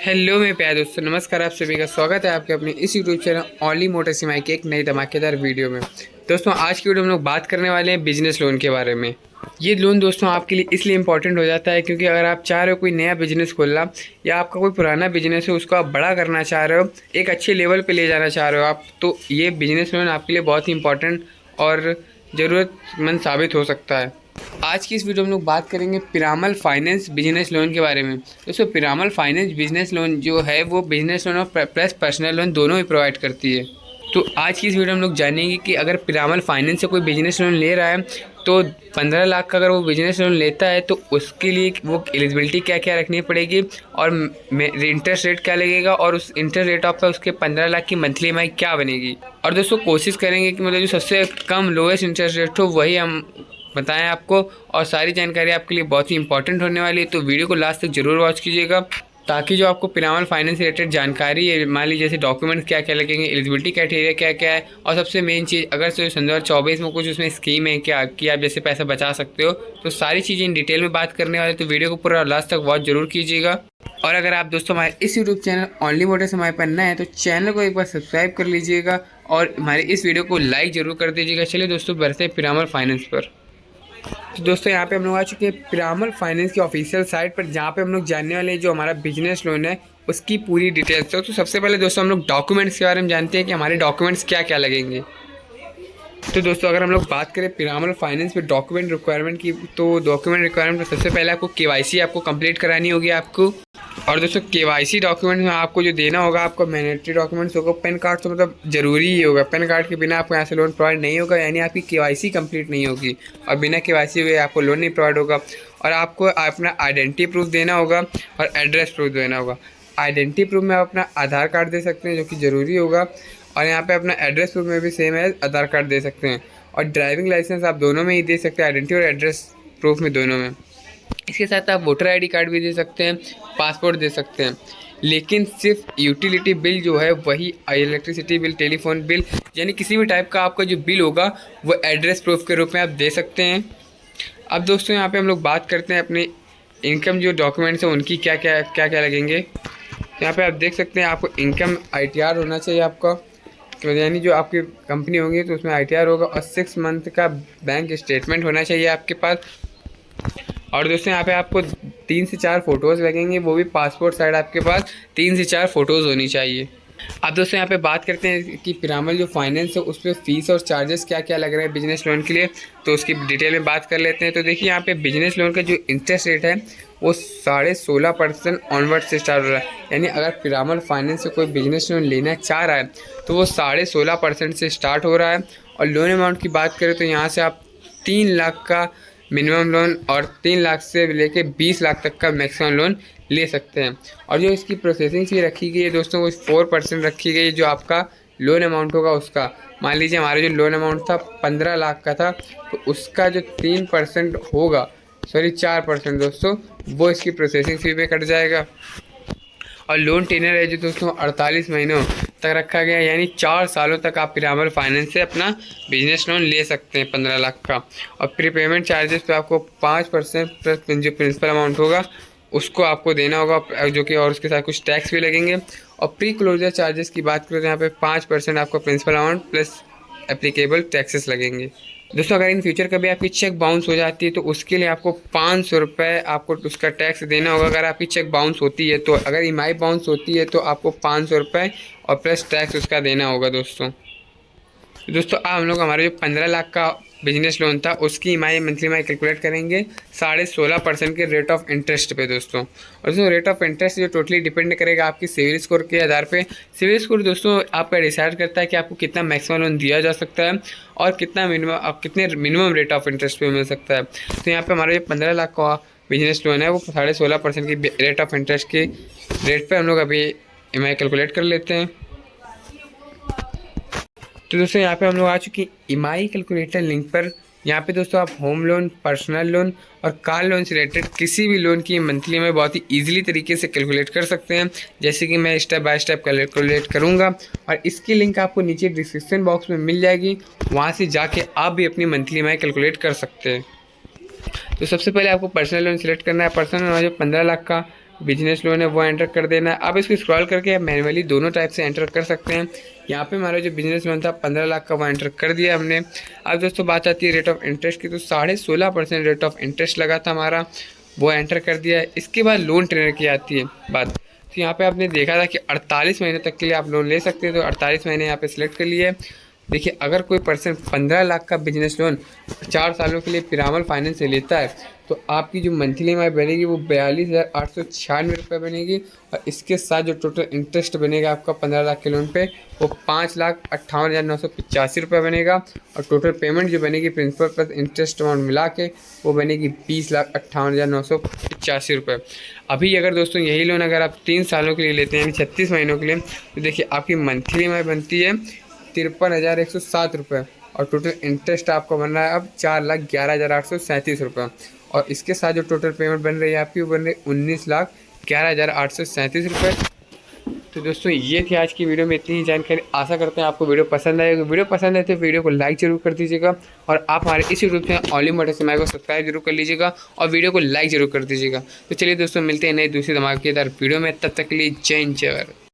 Hello मेरे प्यारे दोस्तों, नमस्कार। आप सभी का स्वागत है आपके अपने इस यूट्यूब चैनल ओनली मोटर सीमाई के एक नई धमाकेदार वीडियो में। दोस्तों, आज की वीडियो में हम लोग बात करने वाले हैं बिजनेस लोन के बारे में। ये लोन दोस्तों आपके लिए इसलिए इंपॉर्टेंट हो जाता है क्योंकि अगर आप चाह रहे हो कोई नया बिजनेस खोलना या आपका कोई पुराना बिजनेस है उसको आप बड़ा करना चाह रहे हो, एक अच्छे लेवल पर ले जाना चाह रहे हो आप, तो ये बिजनेस लोन आपके लिए बहुत ही इंपॉर्टेंट और ज़रूरतमंद साबित हो सकता है। आज की इस वीडियो में लोग बात करेंगे पिरामल फाइनेंस बिजनेस लोन के बारे में। दोस्तों, पिरामल फाइनेंस बिजनेस लोन जो है वो बिजनेस लोन और प्लस पर्सनल लोन दोनों ही प्रोवाइड करती है। तो आज की इस वीडियो में लोग जानेंगे कि अगर पिरामल फाइनेंस से कोई बिजनेस लोन ले रहा है तो 15 लाख का अगर वो बिजनेस लोन लेता है तो उसके लिए वो एलिजिबिलिटी क्या क्या रखनी पड़ेगी और इंटरेस्ट रेट क्या लगेगा और उस इंटरेस्ट रेट ऑफ उसके 15 लाख की मंथली ईएमआई क्या बनेगी। और दोस्तों, कोशिश करेंगे कि मतलब जो सबसे कम लोएस्ट इंटरेस्ट रेट हो वही हम बताएं आपको, और सारी जानकारी आपके लिए बहुत ही इंपॉर्टेंट होने वाली है। तो वीडियो को लास्ट तक जरूर वॉच कीजिएगा ताकि जो आपको पिरामल फाइनेंस रिलेटेड जानकारी है, मान लीजिए जैसे डॉक्यूमेंट्स क्या क्या लगेंगे, एलिजिबिलिटी क्राइटेरिया क्या क्या है, और सबसे मेन चीज़ अगर से 2024 में कुछ उसमें स्कीम है क्या कि आप जैसे पैसा बचा सकते हो, तो सारी चीज़ें इन डिटेल में बात करने वाले। तो वीडियो को पूरा लास्ट तक वॉच जरूर कीजिएगा। और अगर आप दोस्तों हमारे इस यूट्यूब चैनल ओनली मोटर से हमारे पर नए हैं तो चैनल को एक बार सब्सक्राइब कर लीजिएगा और हमारे इस वीडियो को लाइक जरूर कर दीजिएगा। चलिए दोस्तों, बढ़ते हैं पिरामल फाइनेंस पर। तो दोस्तों, यहाँ पे हम लोग आ चुके हैं पिरामल फाइनेंस की ऑफिशियल साइट पर, जहाँ पे हम लोग जानने वाले हैं जो हमारा बिजनेस लोन है उसकी पूरी डिटेल्स। तो सबसे पहले दोस्तों हम लोग डॉक्यूमेंट्स के बारे में जानते हैं कि हमारे डॉक्यूमेंट्स क्या क्या लगेंगे। तो दोस्तों, अगर हम लोग बात करें पिरामल फाइनेंस पे डॉक्यूमेंट रिक्वायरमेंट की, तो डॉक्यूमेंट रिक्वायरमेंट में सबसे पहले आपको केवाईसी आपको कंप्लीट करानी होगी आपको। और दोस्तों, केवाईसी डॉक्यूमेंट में आपको जो देना होगा, आपको मैंडेटरी डॉक्यूमेंट्स होगा। पैन कार्ड तो मतलब ज़रूरी ही होगा, पैन कार्ड के बिना आपको यहाँ से लोन प्रोवाइड नहीं होगा, यानी आपकी केवाईसी कंप्लीट नहीं होगी और बिना केवाईसी हुए आपको लोन नहीं प्रोवाइड होगा। और आपको अपना आइडेंटिटी प्रूफ देना होगा और एड्रेस प्रूफ देना होगा। आइडेंटिटी प्रूफ में आप अपना आधार कार्ड दे सकते हैं जो कि ज़रूरी होगा, और यहाँ पे अपना एड्रेस प्रूफ में भी सेम है, आधार कार्ड दे सकते हैं। और ड्राइविंग लाइसेंस आप दोनों में ही दे सकते हैं, आइडेंटिटी और एड्रेस प्रूफ में दोनों में। इसके साथ आप वोटर आईडी कार्ड भी दे सकते हैं, पासपोर्ट दे सकते हैं। लेकिन सिर्फ यूटिलिटी बिल जो है वही इलेक्ट्रिसिटी बिल, टेलीफोन बिल, यानी किसी भी टाइप का आपका जो बिल होगा वो एड्रेस प्रूफ के रूप में आप दे सकते हैं। अब दोस्तों, यहाँ पे हम लोग बात करते हैं अपने इनकम जो डॉक्यूमेंट्स हैं उनकी क्या क्या लगेंगे। यहाँ पे आप देख सकते हैं आपको इनकम ITR होना चाहिए आपका, तो यानी जो आपकी कंपनी होगी तो उसमें ITR होगा, और 6 मंथ का बैंक स्टेटमेंट होना चाहिए आपके पास। और दोस्तों, यहाँ पे आपको 3 से 4 फ़ोटोज़ लगेंगे, वो भी पासपोर्ट साइड आपके पास 3 से 4 फ़ोटोज़ होनी चाहिए। अब दोस्तों, यहाँ पे बात करते हैं कि पिरामल जो फाइनेंस है उस पर फीस और चार्जेस क्या क्या लग रहे हैं बिजनेस लोन के लिए, तो उसकी डिटेल में बात कर लेते हैं। तो देखिए, यहाँ पे बिजनेस लोन का जो इंटरेस्ट रेट है वो 16.5% ऑनवर्ड से स्टार्ट हो रहा है। यानी अगर पिरामल फाइनेंस से कोई बिजनेस लोन लेना चाह रहा है तो वो 16.5% से स्टार्ट हो रहा है। और लोन अमाउंट की बात करें तो यहाँ से आप 3 लाख का मिनिमम लोन और 3 लाख से लेके 20 लाख तक का मैक्सिमम लोन ले सकते हैं। और जो इसकी प्रोसेसिंग फी रखी गई है दोस्तों वो 4% रखी गई है, जो आपका लोन अमाउंट होगा उसका। मान लीजिए हमारा जो लोन अमाउंट था 15 लाख का था, तो उसका जो 3% होगा, सॉरी 4% दोस्तों, वो इसकी प्रोसेसिंग फी पे कट जाएगा। और लोन टेनर है जो दोस्तों 48 महीनों तक रखा गया है, यानी 4 सालों तक आप पिरामल फाइनेंस से अपना बिजनेस लोन ले सकते हैं 15 लाख का। और प्रीपेमेंट चार्जेस पे आपको 5% प्लस जो प्रिंसिपल अमाउंट होगा उसको आपको देना होगा, जो कि और उसके साथ कुछ टैक्स भी लगेंगे। और प्री क्लोजर चार्जेस की बात करें तो यहाँ पे 5% आपको principal amount plus applicable taxes लगेंगे। दोस्तों, अगर इन फ्यूचर कभी आपकी चेक बाउंस हो जाती है तो उसके लिए आपको 500 रुपये आपको उसका टैक्स देना होगा। अगर आपकी चेक बाउंस होती है तो, अगर EMI बाउंस होती है तो आपको 500 रुपये और प्लस टैक्स उसका देना होगा दोस्तों। हम लोग हमारे जो 15 लाख का बिजनेस लोन था उसकी EMI मंथली EMI कैलकुलेट करेंगे 16.5% के रेट ऑफ इंटरेस्ट पे दोस्तों। और दोस्तों, रेट ऑफ इंटरेस्ट जो टोटली डिपेंड करेगा आपकी सिविल स्कोर के आधार पे। सिविल स्कोर दोस्तों आपका डिसाइड करता है कि आपको कितना मैक्सिमम लोन दिया जा सकता है और कितना कितने मिनिमम रेट ऑफ इंटरेस्ट पे मिल सकता है। तो यहाँ पे हमारा जो 15 लाख का बिजनेस लोन है वो 16.5% की रेट ऑफ इंटरेस्ट के रेट पर हम लोग अभी EMI कैलकुलेट कर लेते हैं। तो दोस्तों, यहाँ पे हम लोग आ चुके हैं EMI कैलकुलेटर लिंक पर। यहाँ पे दोस्तों आप होम लोन, पर्सनल लोन और कार लोन से रिलेटेड किसी भी लोन की मंथली में बहुत ही इजीली तरीके से कैलकुलेट कर सकते हैं, जैसे कि मैं स्टेप बाय स्टेप कैलकुलेट करूँगा। और इसकी लिंक आपको नीचे डिस्क्रिप्शन बॉक्स में मिल जाएगी, वहाँ से जाके आप भी अपनी मंथली EMI कैलकुलेट कर सकते हैं। तो सबसे पहले आपको पर्सनल लोन सेलेक्ट करना है। पर्सनल लोन जो 15 लाख का बिजनेस लोन है वो एंटर कर देना है। आप इसको स्क्रॉल करके मैनुअली दोनों टाइप से एंटर कर सकते हैं। यहाँ पे हमारा जो बिजनेस लोन था 15 लाख का वो एंटर कर दिया हमने। अब दोस्तों बात आती है रेट ऑफ इंटरेस्ट की, तो 16.5% रेट ऑफ इंटरेस्ट लगा था हमारा, वो एंटर कर दिया है। इसके बाद लोन टेनर की आती है बात, तो यहाँ पे आपने देखा था कि 48 महीने तक के लिए आप लोन ले सकते हैं, तो 48 महीने यहाँ पे सिलेक्ट कर लिए। देखिए अगर कोई पर्सन 15 लाख का बिजनेस लोन 4 सालों के लिए पिरामल फाइनेंस से लेता है तो आपकी जो मंथली ई बनेगी वो 42,896 रुपये बनेगी। और इसके साथ जो टोटल इंटरेस्ट बनेगा आपका 15 लाख के लोन पे वो 5,58,985 रुपये बनेगा। और टोटल पेमेंट जो बनेगी प्रिंसिपल प्लस इंटरेस्ट अमाउंट मिला के वो बनेगी 20,58,985 रुपये। अभी अगर दोस्तों यही लोन अगर आप 3 सालों के लिए लेते हैं यानी 36 महीनों के लिए, तो देखिए आपकी मंथली ई बनती है 53,107 रुपये। और टोटल इंटरेस्ट आपका बन रहा है अब 4,11,837 रुपये। और इसके साथ जो टोटल पेमेंट बन रही है आपकी वो बन रही है 19,11,837 रुपये। तो दोस्तों ये थी आज की वीडियो में इतनी ही जानकारी। आशा करते हैं आपको वीडियो पसंद आएगी। वीडियो पसंद आए तो वीडियो को लाइक जरूर कर दीजिएगा और आप हमारे इसी ग्रुप में ओनली मोटेसिमाई को सब्सक्राइब जरूर कर लीजिएगा और वीडियो को लाइक जरूर कर दीजिएगा। तो चलिए दोस्तों मिलते हैं नई दूसरी धमाकेदार वीडियो में, तब तक के लिए जय हिंद जय भारत।